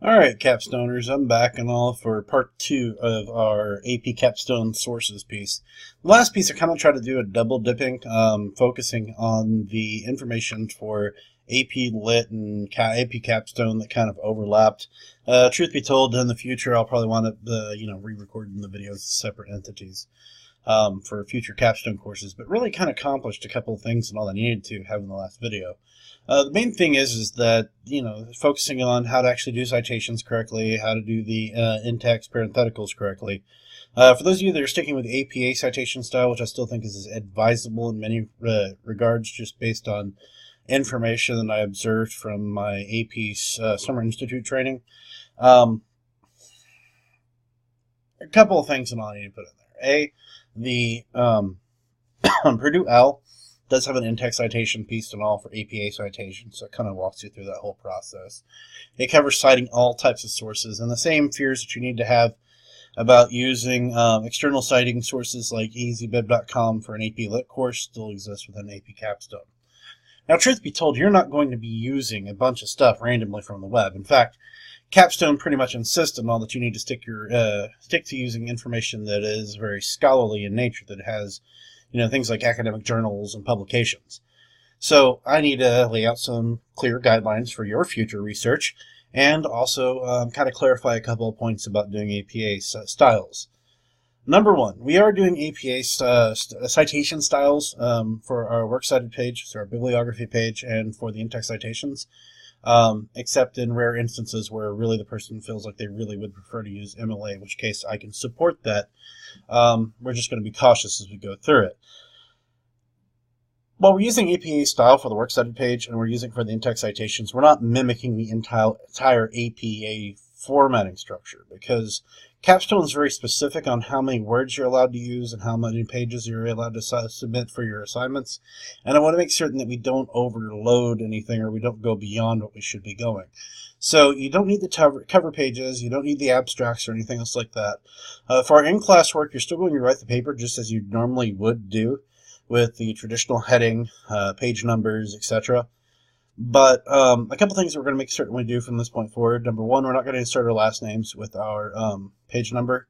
Alright, Capstoners, I'm back and all for part 2 of our AP Capstone Sources piece. The last piece I kind of tried to do a double dipping, focusing on the information for AP Lit and AP Capstone that kind of overlapped. Truth be told, in the future I'll probably want to, re-recording the videos as separate entities for future capstone courses, but really kind of accomplished a couple of things and all I needed to have in the last video. The main thing is that, focusing on how to actually do citations correctly, how to do the in-text parentheticals correctly. For those of you that are sticking with the APA citation style, which I still think is advisable in many regards, just based on information that I observed from my AP Summer Institute training, a couple of things that I need to put in there. The Purdue L does have an in-text citation piece and all for APA citations, so it kind of walks you through that whole process. It covers citing all types of sources, and the same fears that you need to have about using external citing sources like easybib.com for an AP Lit course still exist within AP Capstone. Now, truth be told, you're not going to be using a bunch of stuff randomly from the web. In fact, Capstone pretty much insists on all that you need to stick to using information that is very scholarly in nature, that has things like academic journals and publications. So I need to lay out some clear guidelines for your future research and also kind of clarify a couple of points about doing APA styles. Number one, we are doing APA citation styles for our works cited page, so our bibliography page, and for the in-text citations, except in rare instances where really the person feels like they really would prefer to use MLA, in which case I can support that. We're just going to be cautious as we go through it. While we're using APA style for the works cited page and we're using for the in-text citations, we're not mimicking the entire APA formatting structure, because Capstone is very specific on how many words you're allowed to use and how many pages you're allowed to submit for your assignments. And I want to make certain that we don't overload anything or we don't go beyond what we should be going. So you don't need the cover pages, you don't need the abstracts or anything else like that. For our in-class work, you're still going to write the paper just as you normally would do, with the traditional heading, page numbers, etc. But a couple things we're going to make certain we do from this point forward. Number one, we're not going to insert our last names with our page number.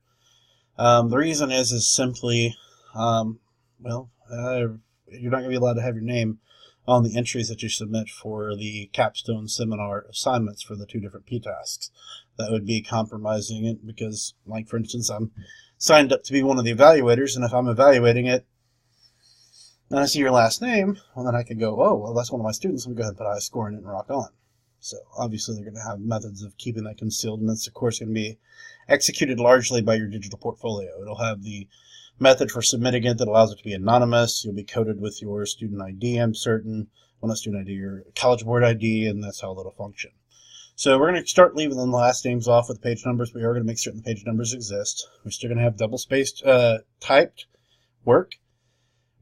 The reason is simply, you're not going to be allowed to have your name on the entries that you submit for the Capstone seminar assignments for the two different P-tasks. That would be compromising it because, like, for instance, I'm signed up to be one of the evaluators, and if I'm evaluating it, and I see your last name, well, then I could go, oh, well, that's one of my students. Let me go ahead and put a high score in it and rock on. So obviously they're going to have methods of keeping that concealed, and that's, of course, going to be executed largely by your digital portfolio. It'll have the method for submitting it that allows it to be anonymous. You'll be coded with your student ID, I'm certain. Well, not student ID, your College Board ID, and that's how it'll function. So we're going to start leaving the last names off with page numbers. We are going to make certain the page numbers exist. We're still going to have double-spaced typed work.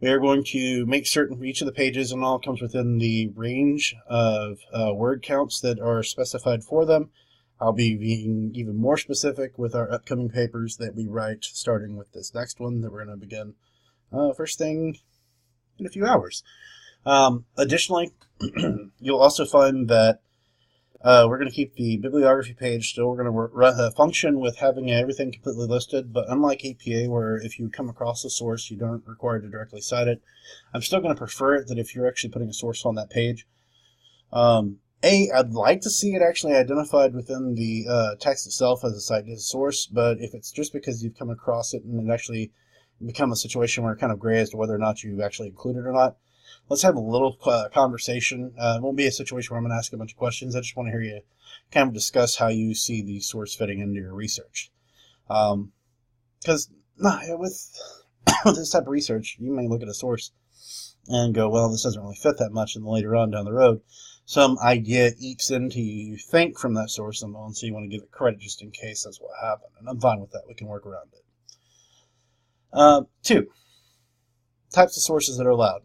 We are going to make certain for each of the pages and all comes within the range of word counts that are specified for them. I'll be being even more specific with our upcoming papers that we write, starting with this next one that we're going to begin first thing in a few hours. Additionally, you'll also find that we're going to keep the bibliography page still. We're going to function with having everything completely listed, but unlike APA, where if you come across a source, you don't require to directly cite it, I'm still going to prefer it that if you're actually putting a source on that page, I'd like to see it actually identified within the text itself as a cited source, but if it's just because you've come across it and it actually become a situation where it's kind of gray as to whether or not you actually include it or not, let's have a little conversation. It won't be a situation where I'm going to ask a bunch of questions. I just want to hear you kind of discuss how you see the source fitting into your research. Because with this type of research, you may look at a source and go, well, this doesn't really fit that much, and later on down the road, some idea eats into you think from that source, and so you want to give it credit just in case that's what happened. And I'm fine with that. We can work around it. 2, types of sources that are allowed.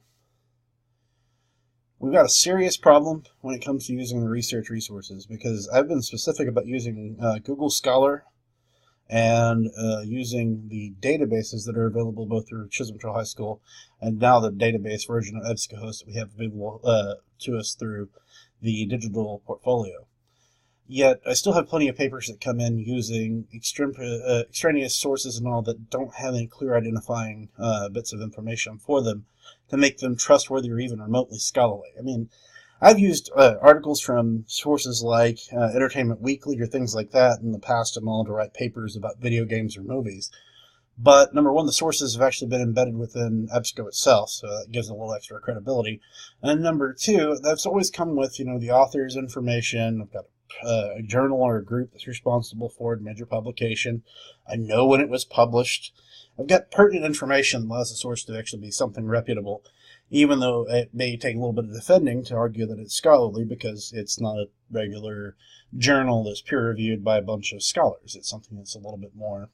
We've got a serious problem when it comes to using the research resources, because I've been specific about using Google Scholar and using the databases that are available both through Chisholm Trail High School and now the database version of EBSCOhost that we have available to us through the digital portfolio. Yet I still have plenty of papers that come in using extraneous sources and all that don't have any clear identifying bits of information for them to make them trustworthy or even remotely scholarly. I mean, I've used articles from sources like Entertainment Weekly or things like that in the past and all to write papers about video games or movies. But number one, the sources have actually been embedded within EBSCO itself, so that gives it a little extra credibility. And number two, that's always come with, the author's information. I've got a journal or a group that's responsible for it, major publication. I know when it was published. I've got pertinent information that allows the source to actually be something reputable, even though it may take a little bit of defending to argue that it's scholarly because it's not a regular journal that's peer-reviewed by a bunch of scholars. It's something that's a little bit more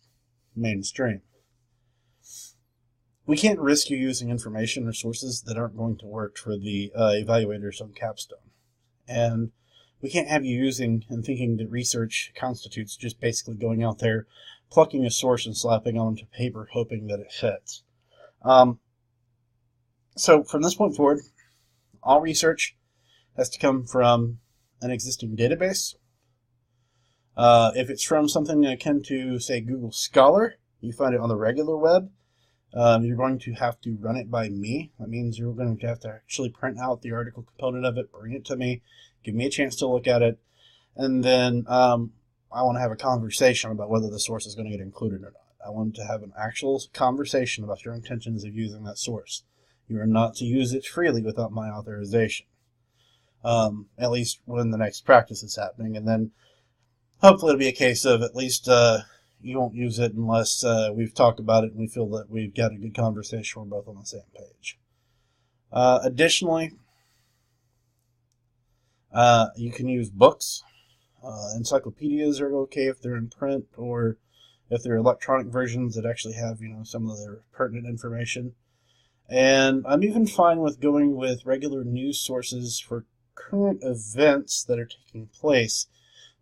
mainstream. We can't risk you using information or sources that aren't going to work for the evaluators on Capstone. And we can't have you using and thinking that research constitutes just basically going out there, plucking a source and slapping onto paper, hoping that it fits. So from this point forward, all research has to come from an existing database. If it's from something akin to, say, Google Scholar, you find it on the regular web. You're going to have to run it by me. That means you're going to have to actually print out the article component of it, bring it to me, give me a chance to look at it, and then I want to have a conversation about whether the source is going to get included or not. I want to have an actual conversation about your intentions of using that source. You are not to use it freely without my authorization, at least when the next practice is happening, and then hopefully it'll be a case of at least you won't use it unless we've talked about it and we feel that we've got a good conversation. We're both on the same page. Additionally, you can use books. Encyclopedias are okay if they're in print or if they're electronic versions that actually have, some of their pertinent information. And I'm even fine with going with regular news sources for current events that are taking place.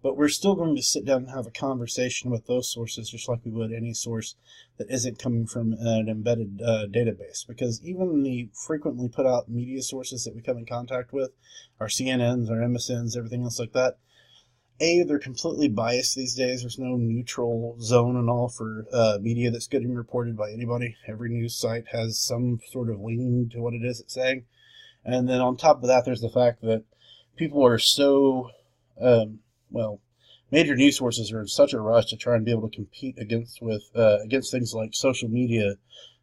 But we're still going to sit down and have a conversation with those sources just like we would any source that isn't coming from an embedded database. Because even the frequently put out media sources that we come in contact with, our CNNs, our MSNs, everything else like that, they're completely biased these days. There's no neutral zone and all for media that's getting reported by anybody. Every news site has some sort of leaning to what it is it's saying. And then on top of that, there's the fact that people are so... major news sources are in such a rush to try and be able to compete against things like social media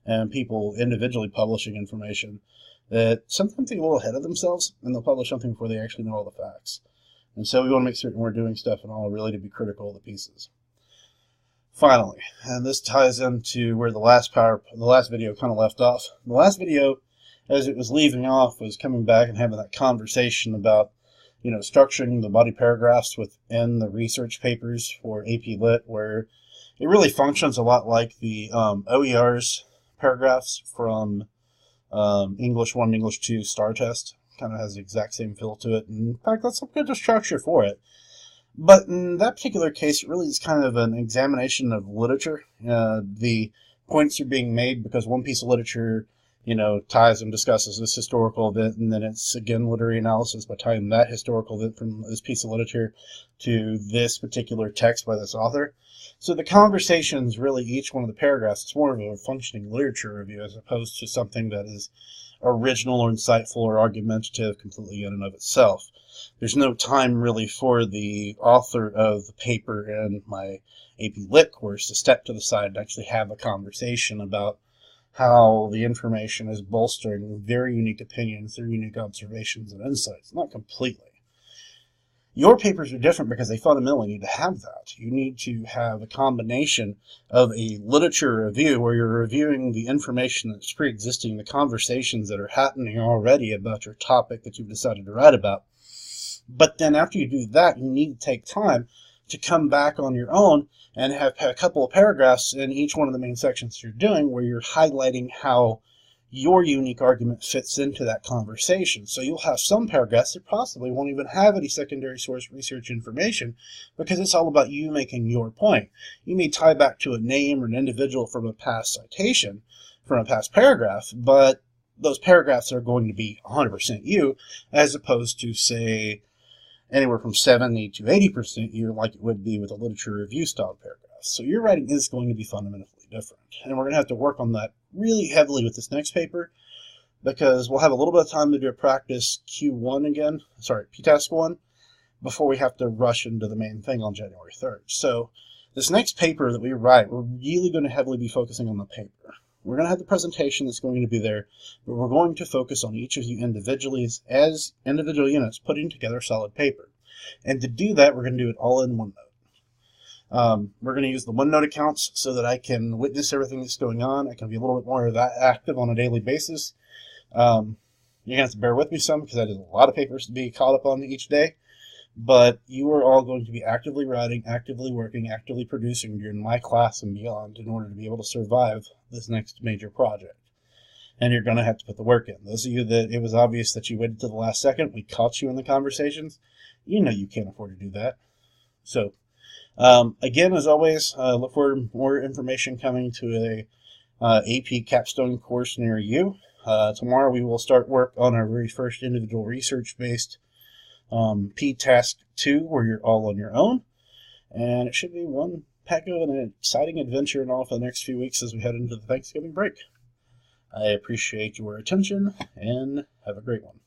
and people individually publishing information that sometimes they get a little ahead of themselves and they'll publish something before they actually know all the facts. And so we want to make certain we're doing stuff and all really to be critical of the pieces. Finally, and this ties into where the last video kind of left off. The last video, as it was leaving off, was coming back and having that conversation about structuring the body paragraphs within the research papers for AP Lit, where it really functions a lot like the OER's paragraphs from English 1 and English 2 STAR test. Kind of has the exact same feel to it. And in fact, that's a good structure for it. But in that particular case, it really is kind of an examination of literature. The points are being made because one piece of literature ties and discusses this historical event, and then it's, again, literary analysis by tying that historical event from this piece of literature to this particular text by this author. So the conversations, really, each one of the paragraphs, it's more of a functioning literature review as opposed to something that is original or insightful or argumentative completely in and of itself. There's no time, really, for the author of the paper in my AP Lit course to step to the side and actually have a conversation about how the information is bolstering their unique opinions, their unique observations and insights. Not completely. Your papers are different because they fundamentally need to have that. You need to have a combination of a literature review where you're reviewing the information that's pre-existing, the conversations that are happening already about your topic that you've decided to write about. But then after you do that, you need to take time to come back on your own and have a couple of paragraphs in each one of the main sections you're doing where you're highlighting how your unique argument fits into that conversation. So you'll have some paragraphs that possibly won't even have any secondary source research information because it's all about you making your point. You may tie back to a name or an individual from a past citation, from a past paragraph, but those paragraphs are going to be 100% you, as opposed to, say, anywhere from 70 to 80% year, like it would be with a literature review style paragraph. So your writing is going to be fundamentally different. And we're going to have to work on that really heavily with this next paper, because we'll have a little bit of time to do a practice Q1 again, sorry, P-Task 1, before we have to rush into the main thing on January 3rd. So this next paper that we write, we're really going to heavily be focusing on the paper. We're going to have the presentation that's going to be there, but we're going to focus on each of you individually as individual units putting together solid paper. And to do that, we're going to do it all in OneNote. We're going to use the OneNote accounts so that I can witness everything that's going on. I can be a little bit more active on a daily basis. You're going to have to bear with me some because I did a lot of papers to be caught up on each day. But you are all going to be actively writing, actively working, actively producing during my class and beyond in order to be able to survive this next major project. And you're going to have to put the work in. Those of you that it was obvious that you waited to the last second, we caught you in the conversations, you know you can't afford to do that. So, again, as always, look for more information coming to a AP Capstone course near you. Tomorrow we will start work on our very first individual research-based P-Task 2, where you're all on your own, and it should be one heck of an exciting adventure and all for the next few weeks as we head into the Thanksgiving break. I appreciate your attention, and have a great one.